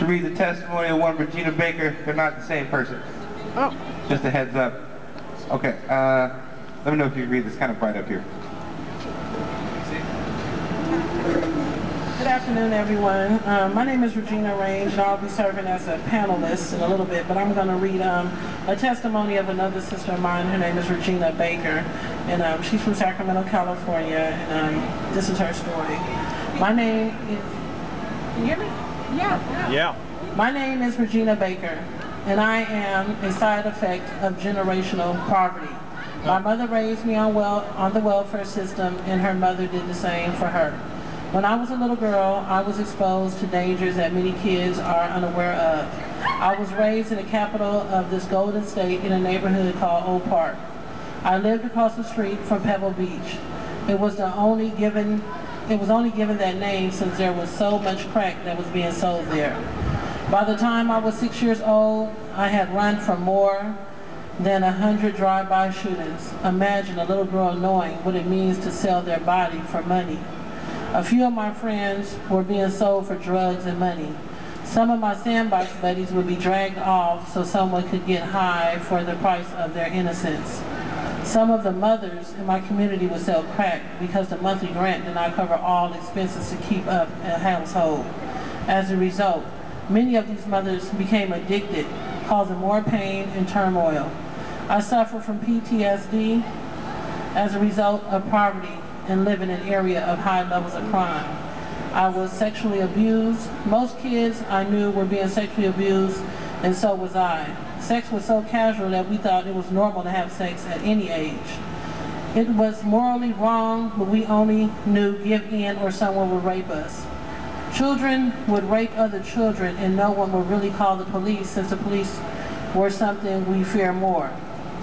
to read the testimony of one Regina Baker. They're not the same person. Oh. Just a heads up. Okay, let me know if you read this kind of bright up here. Good afternoon, everyone. My name is Regina Range, and I'll be serving as a panelist in a little bit, but I'm going to read a testimony of another sister of mine. Her name is Regina Baker, and she's from Sacramento, California, and this is her story. My name is... Can you hear me? Yeah. My name is Regina Baker, and I am a side effect of generational poverty. My mother raised me on the welfare system, and her mother did the same for her. When I was a little girl, I was exposed to dangers that many kids are unaware of. I was raised in the capital of this golden state in a neighborhood called Oak Park. I lived across the street from Pebble Beach. It was only given that name since there was so much crack that was being sold there. By the time I was 6 years old, I had run from more than 100 drive-by shootings. Imagine a little girl knowing what it means to sell their body for money. A few of my friends were being sold for drugs and money. Some of my sandbox buddies would be dragged off so someone could get high for the price of their innocence. Some of the mothers in my community would sell crack because the monthly grant did not cover all expenses to keep up a household. As a result, many of these mothers became addicted, causing more pain and turmoil. I suffered from PTSD as a result of poverty and live in an area of high levels of crime. I was sexually abused. Most kids I knew were being sexually abused, and so was I. Sex was so casual that we thought it was normal to have sex at any age. It was morally wrong, but we only knew give in or someone would rape us. Children would rape other children, and no one would really call the police since the police were something we fear more.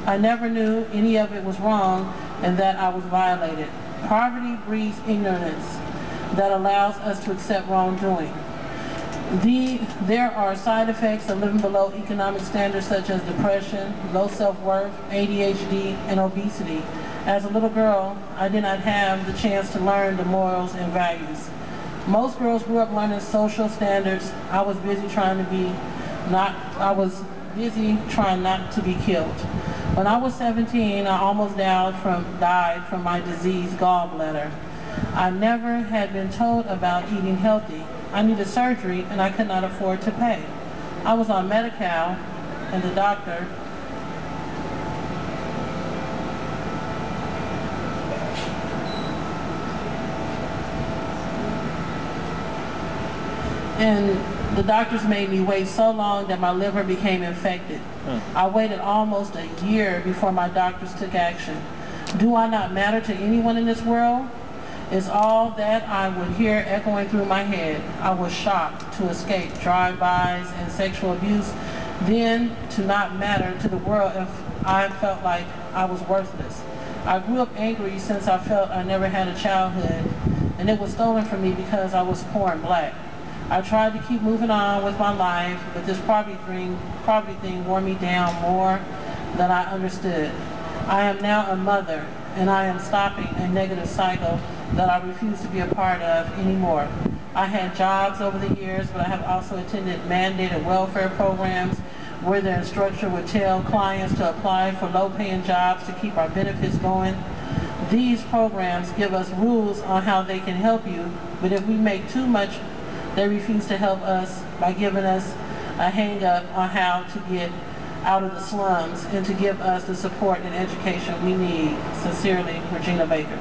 I never knew any of it was wrong and that I was violated. Poverty breeds ignorance that allows us to accept wrongdoing. There are side effects of living below economic standards such as depression, low self-worth, ADHD, and obesity. As a little girl, I did not have the chance to learn the morals and values. Most girls grew up learning social standards. I was busy trying not to be killed. When I was 17, I almost died from my diseased gallbladder. I never had been told about eating healthy. I needed surgery and I could not afford to pay. I was on Medi-Cal and the doctor the doctors made me wait so long that my liver became infected. I waited almost a year before my doctors took action. Do I not matter to anyone in this world? Is all that I would hear echoing through my head. I was shocked to escape drive-bys and sexual abuse, then to not matter to the world if I felt like I was worthless. I grew up angry since I felt I never had a childhood, and it was stolen from me because I was poor and black. I tried to keep moving on with my life, but this poverty thing wore me down more than I understood. I am now a mother, and I am stopping a negative cycle that I refuse to be a part of anymore. I had jobs over the years, but I have also attended mandated welfare programs where the instructor would tell clients to apply for low-paying jobs to keep our benefits going. These programs give us rules on how they can help you, but if we make too much, they refuse to help us by giving us a hang-up on how to get out of the slums and to give us the support and education we need. Sincerely, Regina Baker.